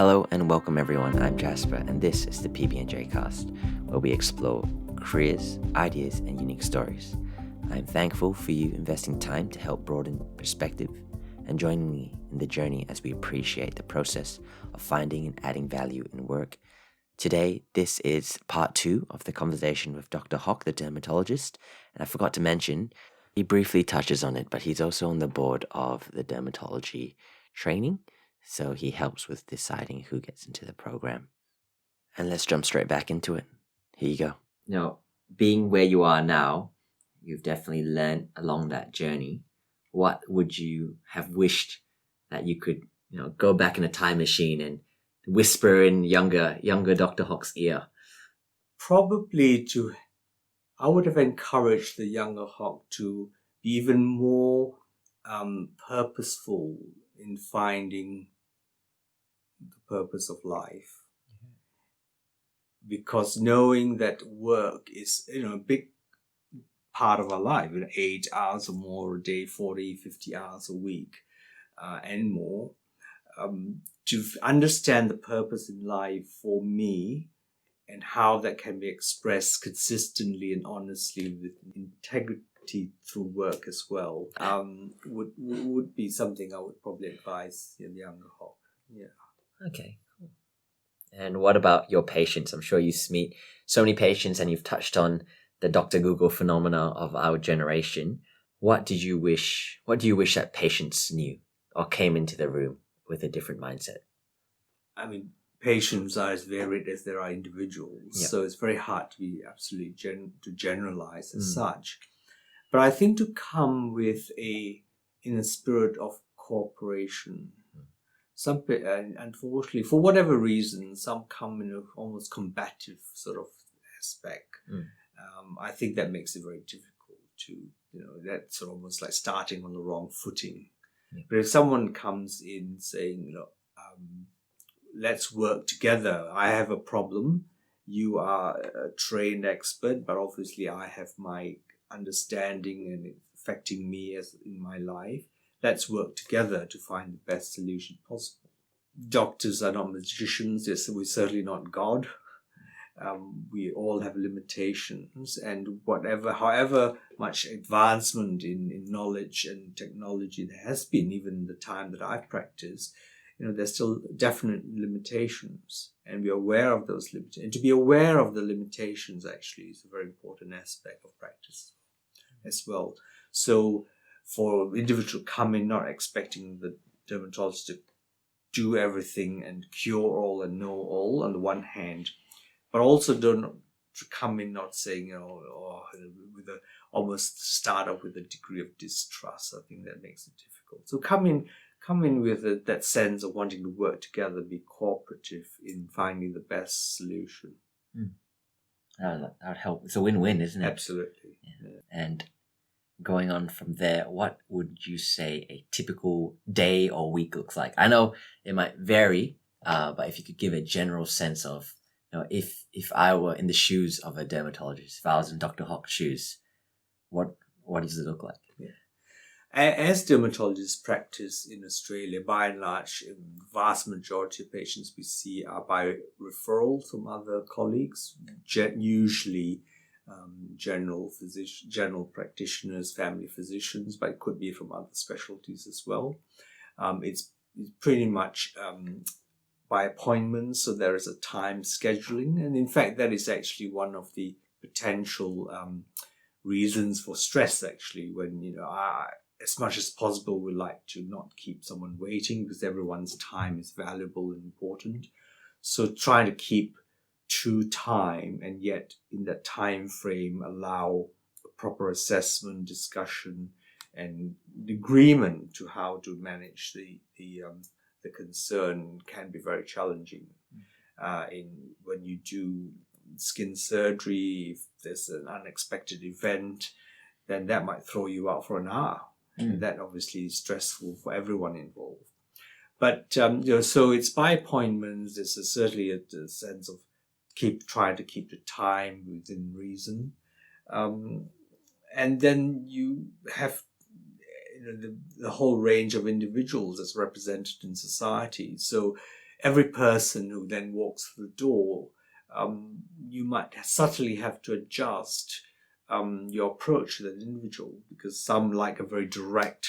Hello and welcome everyone, I'm Jasper and this is the thepbandjcast, where we explore careers, ideas and unique stories. I'm thankful for you investing time to help broaden perspective and joining me in the journey as we appreciate the process of finding and adding value in work. Today, this is part 2 of the conversation with Dr. Hock, the dermatologist, and I forgot to mention, he briefly touches on it, but he's also on the board of the dermatology training. So he helps with deciding who gets into the program. And let's jump straight back into it. Here you go. Now, being where you are now, you've definitely learned along that journey. What would you have wished that you could, go back in a time machine and whisper in younger Dr. Hock's ear? Probably I would have encouraged the younger Hock to be even more purposeful in finding the purpose of life. Because knowing that work is, a big part of our life, 8 hours or more a day, 40, 50 hours a week, and more, to understand the purpose in life for me and how that can be expressed consistently and honestly with integrity through work as well, would be something I would probably advise the younger Hock. Yeah. Okay, cool. And what about your patients? I'm sure you meet so many patients and you've touched on the Dr. Google phenomena of our generation. What do you wish that patients knew or came into the room with a different mindset? Patients are as varied as there are individuals, Yeah. So it's very hard to be absolutely to generalize as such. But I think to come with in a spirit of cooperation. Some, unfortunately, for whatever reason, some come in an almost combative sort of aspect. I think that makes it very difficult to, that's almost like starting on the wrong footing. Yeah. But if someone comes in saying, let's work together. I have a problem. You are a trained expert, but obviously I have my understanding and it's affecting me as in my life. Let's work together to find the best solution possible. Doctors are not magicians. We're certainly not God. We all have limitations, and however much advancement in knowledge and technology there has been, even in the time that I've practiced, there's still definite limitations, and we're aware of those limitations. And to be aware of the limitations actually is a very important aspect of practice as well. So for individual come in not expecting the dermatologist to do everything and cure all and know all on the one hand, but also don't come in not saying, almost start off with a degree of distrust. I think that makes it difficult. So come in with that sense of wanting to work together, be cooperative in finding the best solution. That would help. It's a win-win, isn't it? Absolutely. Yeah. And going on from there, what would you say a typical day or week looks like? I know it might vary, but if you could give a general sense of, if I were in the shoes of a dermatologist, if I was in Dr. Hock's shoes, what does it look like? Yeah. As dermatologists practice in Australia, by and large, the vast majority of patients we see are by referral from other colleagues, usually general practitioners, family physicians, but it could be from other specialties as well. It's pretty much by appointment, so there is a time scheduling, and in fact that is actually one of the potential reasons for stress, actually, when as much as possible we like to not keep someone waiting because everyone's time is valuable and important. So trying to keep to time and yet in that time frame allow a proper assessment, discussion and agreement to how to manage the concern can be very challenging. When you do skin surgery, if there's an unexpected event, then that might throw you out for an hour. And that obviously is stressful for everyone involved. But so it's by appointments. There's certainly a sense of trying to keep the time within reason, and then you have the whole range of individuals that's represented in society. So every person who then walks through the door, you might subtly have to adjust your approach to that individual, because some like a very direct,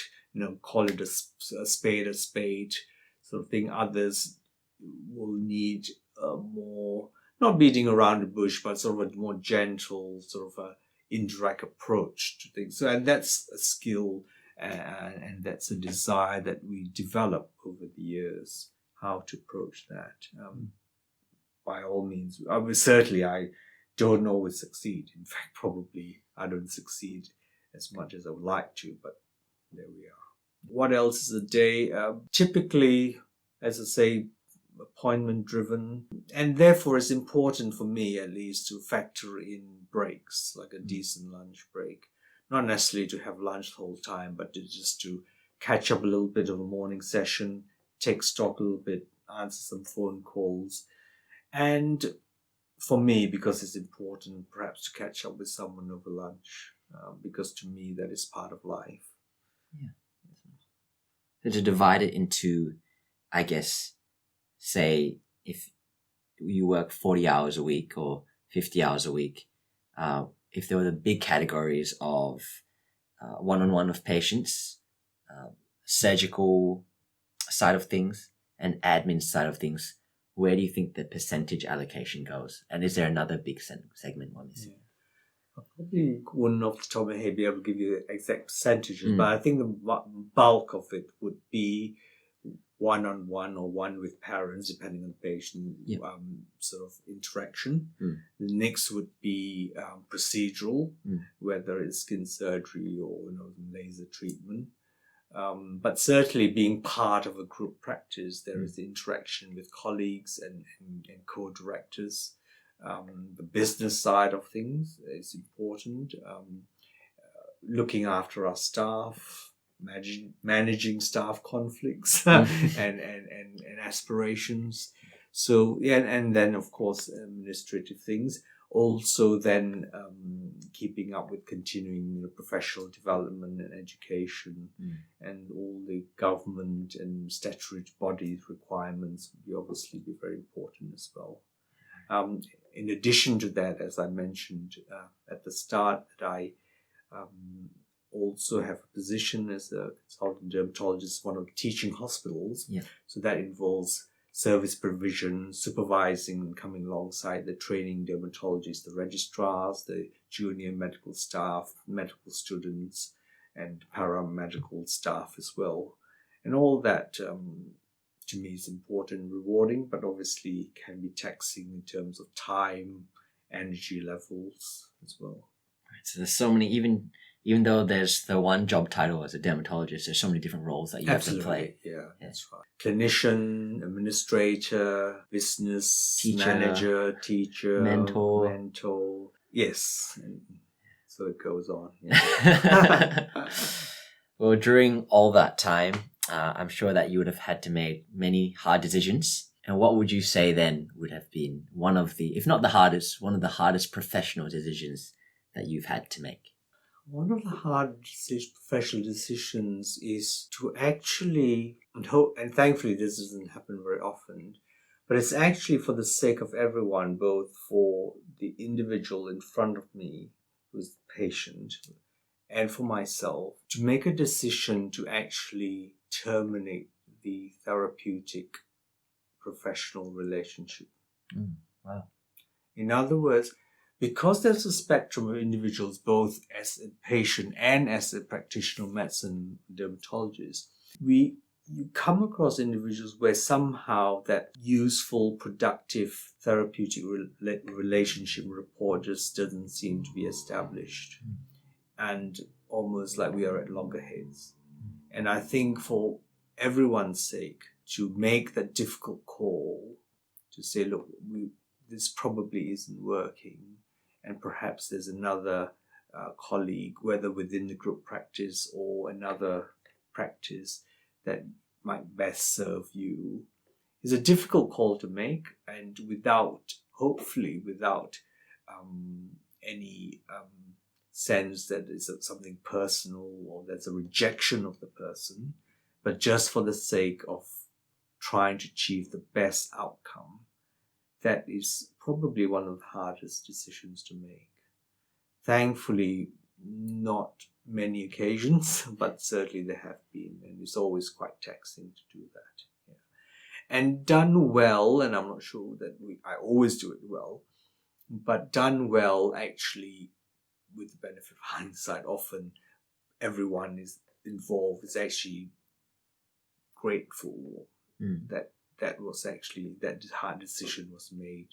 call it a spade sort of thing. Others will need more, not beating around the bush, but sort of a more gentle, sort of a indirect approach to things. So, and that's a skill and that's a desire that we develop over the years, how to approach that. By all means, certainly I don't always succeed. In fact, probably I don't succeed as much as I would like to, but there we are. What else is a day? Typically, as I say, appointment driven, and therefore it's important for me at least to factor in breaks, like a decent lunch break. Not necessarily to have lunch the whole time, but just to catch up a little bit of a morning session, take stock a little bit, answer some phone calls. And for me, because it's important perhaps to catch up with someone over lunch, because to me that is part of life. Yeah. So to divide it into, I guess, say if you work 40 hours a week or 50 hours a week, if there were the big categories of one-on-one with patients, surgical side of things, and admin side of things, where do you think the percentage allocation goes? And is there another big segment we're missing? I probably wouldn't off the top of my head be able to give you the exact percentages, but I think the bulk of it would be one-on-one or one with parents, depending on the patient, sort of interaction. The next would be procedural, whether it's skin surgery or laser treatment. But certainly being part of a group practice, there is the interaction with colleagues and co-directors. The business side of things is important. Looking after our staff, managing staff conflicts and aspirations. So and then of course administrative things. Also then keeping up with continuing professional development and education, and all the government and statutory bodies requirements would obviously be very important as well. In addition to that, as I mentioned at the start, that I also have a position as a consultant dermatologist, one of the teaching hospitals. So that involves service provision, supervising, coming alongside the training dermatologists, the registrars, the junior medical staff, medical students, and paramedical staff as well. And all that to me is important and rewarding, but obviously can be taxing in terms of time, energy levels as well. Right, so there's so many, even though there's the one job title as a dermatologist, there's so many different roles that you have to play. Yeah, that's right. Clinician, administrator, business teacher, manager, teacher, mentor. Yes. And so it goes on. Yeah. Well, during all that time, I'm sure that you would have had to make many hard decisions. And what would you say then would have been one of the, if not the hardest, one of the hardest professional decisions that you've had to make? One of the hard professional decisions is to actually, and thankfully this doesn't happen very often, but it's actually for the sake of everyone, both for the individual in front of me, who's the patient, and for myself, to make a decision to actually terminate the therapeutic professional relationship. Wow. In other words, because there's a spectrum of individuals, both as a patient and as a practitioner of medicine dermatologist, you come across individuals where somehow that useful, productive, therapeutic relationship rapport just doesn't seem to be established. And almost like we are at loggerheads. And I think for everyone's sake, to make that difficult call, to say, look, this probably isn't working, and perhaps there's another colleague, whether within the group practice or another practice, that might best serve you, is a difficult call to make, and hopefully without any sense that it's something personal or that's a rejection of the person, but just for the sake of trying to achieve the best outcome, that is probably one of the hardest decisions to make. Thankfully, not many occasions, but certainly there have been, and it's always quite taxing to do that. Yeah. And done well, and I'm not sure that I always do it well, but done well, actually, with the benefit of hindsight, often everyone is involved is actually grateful that was actually, that hard decision was made.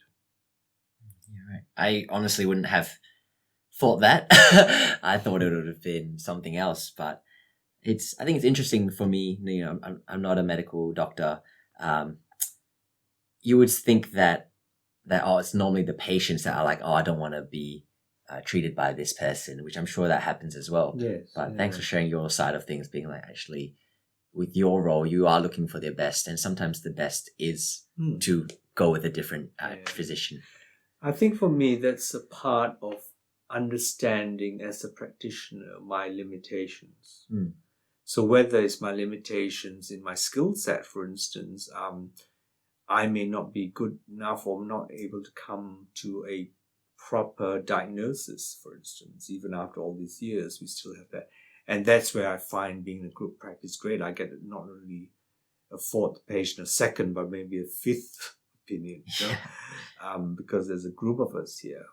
Yeah, right. I honestly wouldn't have thought that. I thought it would have been something else, but I think it's interesting for me. You know, I'm not a medical doctor. You would think that it's normally the patients that are like, I don't want to be treated by this person, which I'm sure that happens as well. Yes. But thanks for sharing your side of things, being like, actually, with your role, you are looking for their best, and sometimes the best is to go with a different physician. I think for me, that's a part of understanding as a practitioner my limitations. So whether it's my limitations in my skill set, for instance, I may not be good enough or not able to come to a proper diagnosis, for instance. Even after all these years, we still have that. And that's where I find being in a group practice great. I get not only a fourth patient, a second, but maybe a fifth opinion, because there's a group of us here.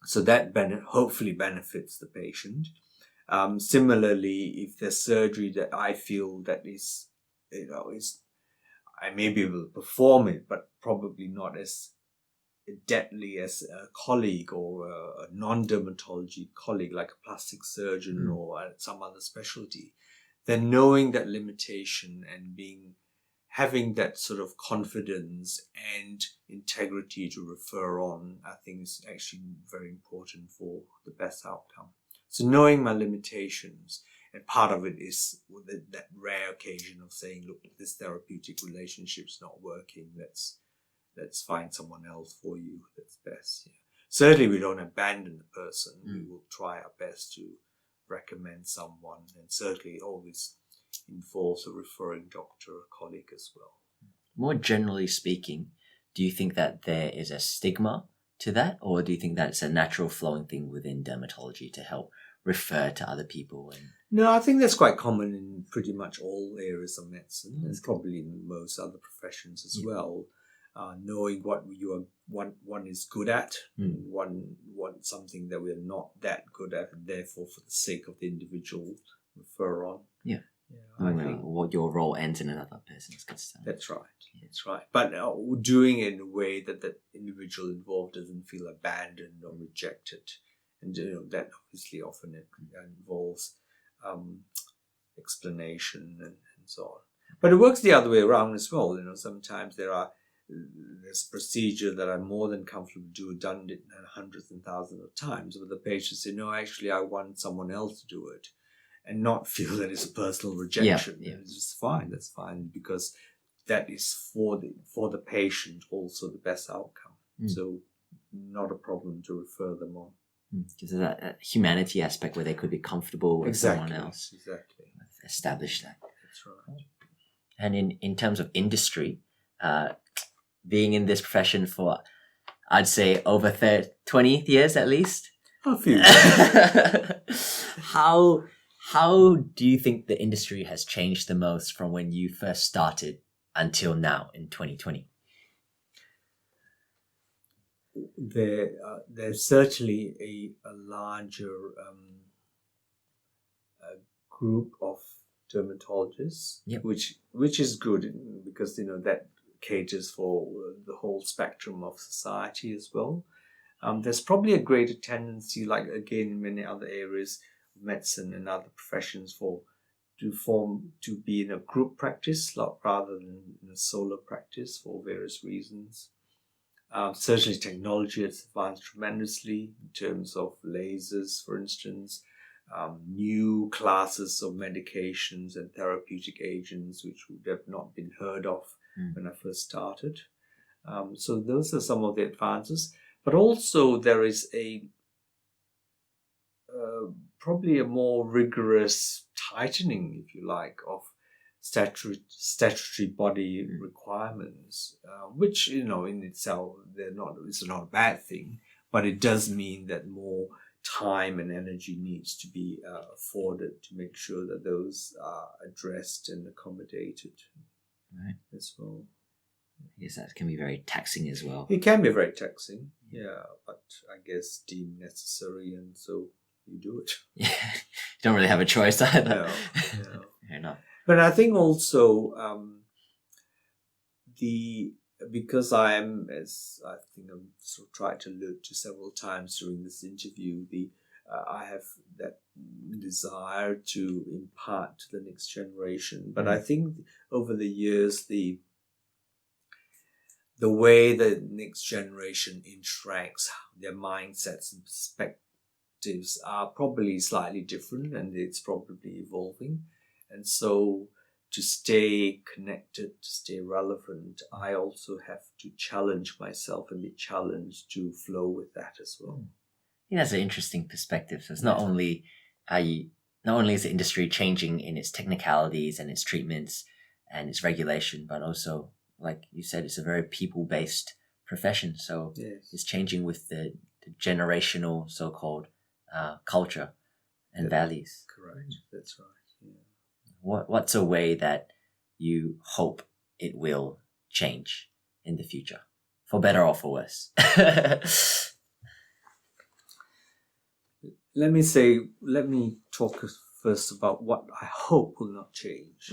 So that hopefully benefits the patient. Similarly, if there's surgery that I feel that is, I may be able to perform it, but probably not as deadly as a colleague or a non-dermatology colleague, like a plastic surgeon or some other specialty, then knowing that limitation and having that sort of confidence and integrity to refer on, I think is actually very important for the best outcome. So knowing my limitations, and part of it is that rare occasion of saying, look, this therapeutic relationship's not working. Let's find someone else for you that's best. Yeah. Certainly we don't abandon the person. We will try our best to recommend someone, and certainly always involves a referring doctor or colleague as well. More generally speaking, do you think that there is a stigma to that, or do you think that it's a natural flowing thing within dermatology to help refer to other people? No, I think that's quite common in pretty much all areas of medicine. It's probably in most other professions as well. Knowing what one is good at, one something that we're not that good at, and therefore for the sake of the individual, refer on. I think what your role ends in another person's good stuff. That's right. That's right. But doing it in a way that the individual involved doesn't feel abandoned or rejected, and that obviously often involves explanation and so on. But it works the other way around as well. Sometimes there's a procedure that I'm more than comfortable to do, done it hundreds and thousands of times, but the patient say, no, actually I want someone else to do it, and not feel that it's a personal rejection. It's just fine. That's fine, because that is for the patient also the best outcome. So not a problem to refer them on. Because there's that humanity aspect where they could be comfortable with someone else. Exactly. Establish that. That's right. And in terms of industry, being in this profession for, I'd say, over 20 years at least. A few. How do you think the industry has changed the most from when you first started until now in 2020? There's certainly a larger group of dermatologists, which is good, because that caters for the whole spectrum of society as well. There's probably a greater tendency, like again in many other areas of medicine and other professions, to be in a group practice rather than in a solo practice for various reasons. Certainly technology has advanced tremendously in terms of lasers, for instance, new classes of medications and therapeutic agents which would have not been heard of when I first started. So those are some of the advances. But also there is probably a more rigorous tightening, if you like, of statutory body requirements, which in itself it's not a bad thing, but it does mean that more time and energy needs to be afforded to make sure that those are addressed and accommodated as well. Yes, that can be very taxing as well. It can be very taxing, but I guess deemed necessary, and so you do it. Yeah, you don't really have a choice either. No. Fair enough. But I think also because I am, as I think I've sort of tried to allude to several times during this interview, I have that desire to impart to the next generation. But I think over the years, the way the next generation interacts, their mindsets and perspectives are probably slightly different, and it's probably evolving. And so to stay connected, to stay relevant, I also have to challenge myself and be challenged to flow with that as well. I think that's an interesting perspective. So it's not only is the industry changing in its technicalities and its treatments and its regulation, but also, like you said, it's a very people-based profession. So it's changing with the generational so-called culture and values. Correct. That's right. Yeah. What's a way that you hope it will change in the future, for better or for worse? Let me talk first about what I hope will not change.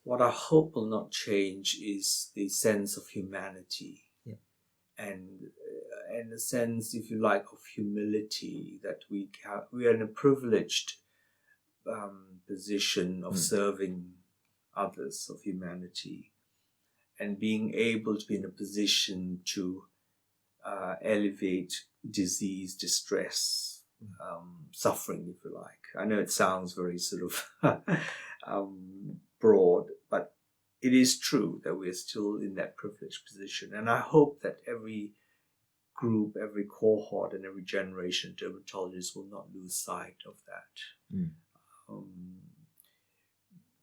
What I hope will not change is the sense of humanity, and a sense, if you like, of humility, that we are in a privileged position of serving others, of humanity, and being able to be in a position to elevate disease, distress, suffering, if you like. I know it sounds very sort of broad, but it is true that we're still in that privileged position. And I hope that every group, every cohort, and every generation of dermatologists will not lose sight of that.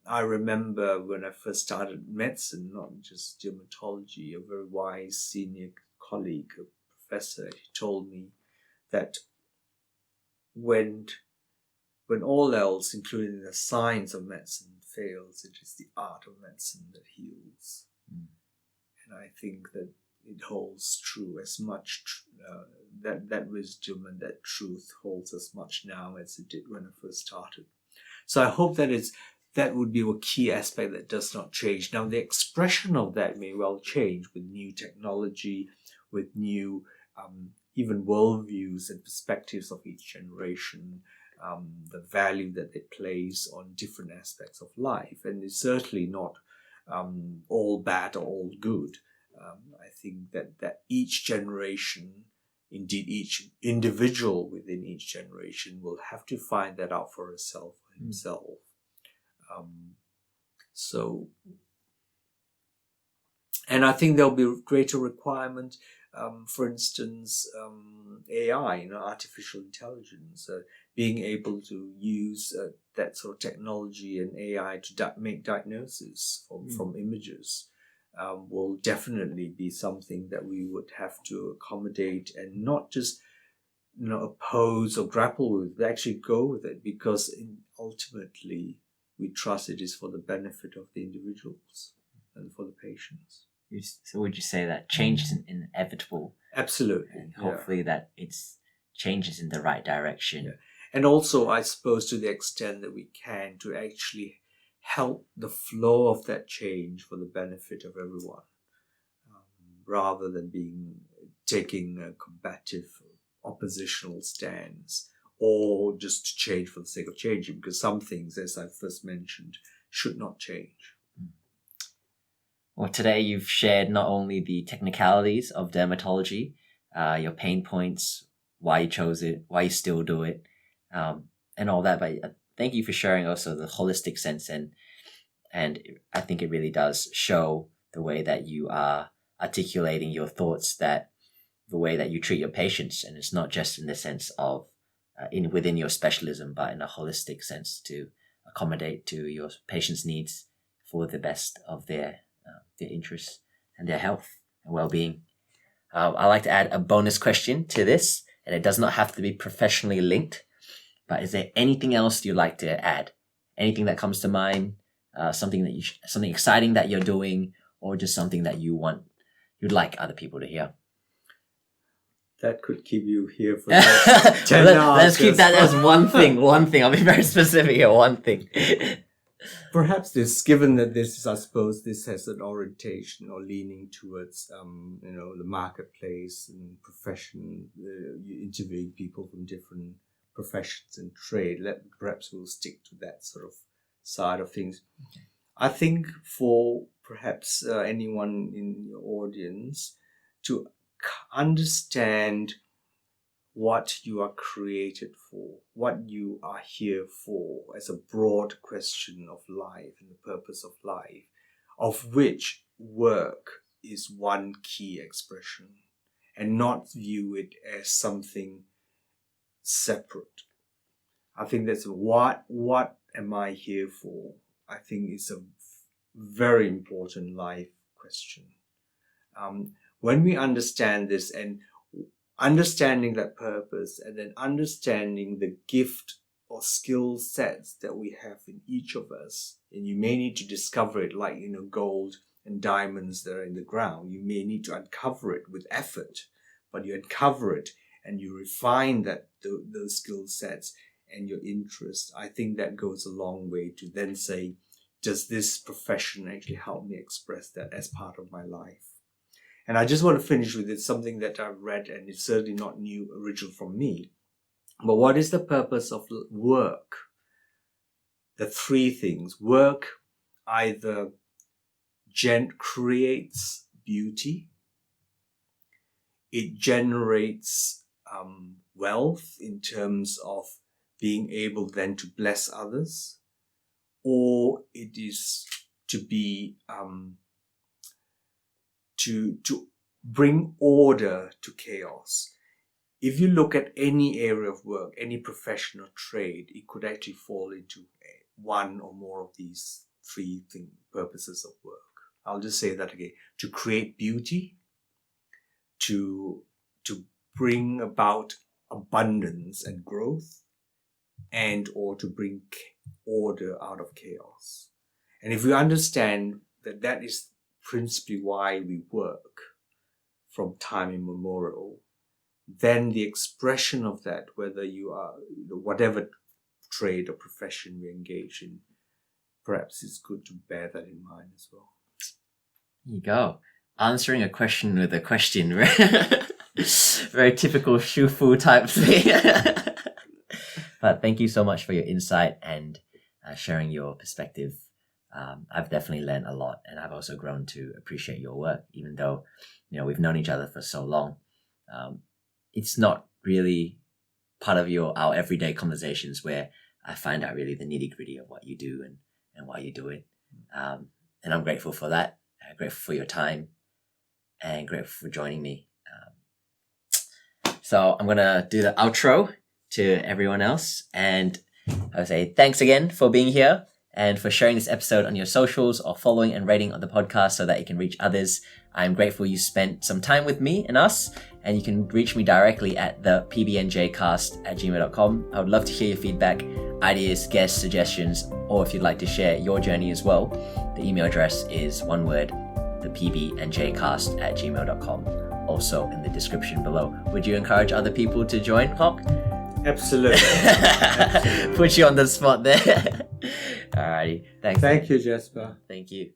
I remember when I first started medicine, not just dermatology, a very wise senior colleague, a professor, he told me that when all else, including the science of medicine, fails, it is the art of medicine that heals. And I think that it holds true as much, that wisdom and that truth holds as much now as it did when I first started. So I hope that would be a key aspect that does not change. Now, the expression of that may well change with new technology, with new even worldviews and perspectives of each generation, the value that they place on different aspects of life. And it's certainly not all bad or all good. I think that each generation, indeed each individual within each generation, will have to find that out for herself or himself. And I think there'll be greater requirement, for instance, AI, artificial intelligence, being able to use that sort of technology and AI to make diagnosis from images. Will definitely be something that we would have to accommodate and not just oppose or grapple with, but actually go with it, because ultimately we trust it is for the benefit of the individuals and for the patients. So would you say that change is inevitable? Absolutely. And hopefully that it's changes in the right direction. Yeah. And also, I suppose, to the extent that we can, to actually help the flow of that change for the benefit of everyone, rather than taking a combative, oppositional stance, or just to change for the sake of changing, because some things, as I first mentioned, should not change. Well, today you've shared not only the technicalities of dermatology, your pain points, why you chose it, why you still do it, and all that, but thank you for sharing also the holistic sense, and I think it really does show the way that you are articulating your thoughts, that the way that you treat your patients, and it's not just in the sense of within your specialism, but in a holistic sense to accommodate to your patients' needs for the best of their interests and their health and well-being. I like to add a bonus question to this, and it does not have to be professionally linked, but is there anything else you'd like to add? Anything that comes to mind, something exciting that you're doing, or just something that you'd like other people to hear? That could keep you here for 10 hours. Let's keep that as one thing. I'll be very specific here, one thing. Perhaps given that I suppose this has an orientation or leaning towards, the marketplace and profession, interviewing people from different professions and trade. Perhaps we'll stick to that sort of side of things. Okay. I think for perhaps anyone in your audience to understand what you are created for, what you are here for, as a broad question of life and the purpose of life, of which work is one key expression, and not view it as something separate. I think that's what am I here for? I think it's a very important life question. When we understand this and understanding that purpose, and then understanding the gift or skill sets that we have in each of us, and you may need to discover it like, gold and diamonds that are in the ground. You may need to uncover it with effort, but you uncover it and you refine those skill sets and your interest. I think that goes a long way to then say, does this profession actually help me express that as part of my life? And I just want to finish with something that I've read, and it's certainly not original from me. But what is the purpose of work? The three things. Work either creates beauty, it generates wealth in terms of being able then to bless others, or it is to be to bring order to chaos. If you look at any area of work, any profession or trade, it could actually fall into one or more of these three purposes of work. I'll just say that again. To create beauty, to bring about abundance and growth, and or to bring order out of chaos. And if we understand that is principally why we work from time immemorial, then the expression of that, whether you are, whatever trade or profession we engage in, perhaps it's good to bear that in mind as well. There you go. Answering a question with a question. Very typical Shufu type thing. But thank you so much for your insight and sharing your perspective. I've definitely learned a lot, and I've also grown to appreciate your work, even though, we've known each other for so long. It's not really part of our everyday conversations where I find out really the nitty-gritty of what you do and why you do it. And I'm grateful for that. Grateful for your time, and grateful for joining me. So I'm going to do the outro to everyone else, and I'll say thanks again for being here and for sharing this episode on your socials or following and rating on the podcast so that it can reach others. I'm grateful you spent some time with me and us, and you can reach me directly at thepbandjcast@gmail.com. I would love to hear your feedback, ideas, guests, suggestions, or if you'd like to share your journey as well. The email address is one word, thepbandjcast@gmail.com. Also in the description below. Would you encourage other people to join, Hock? Absolutely. Put you on the spot there. Alrighty. Thanks. Thank you, Jasper. Thank you.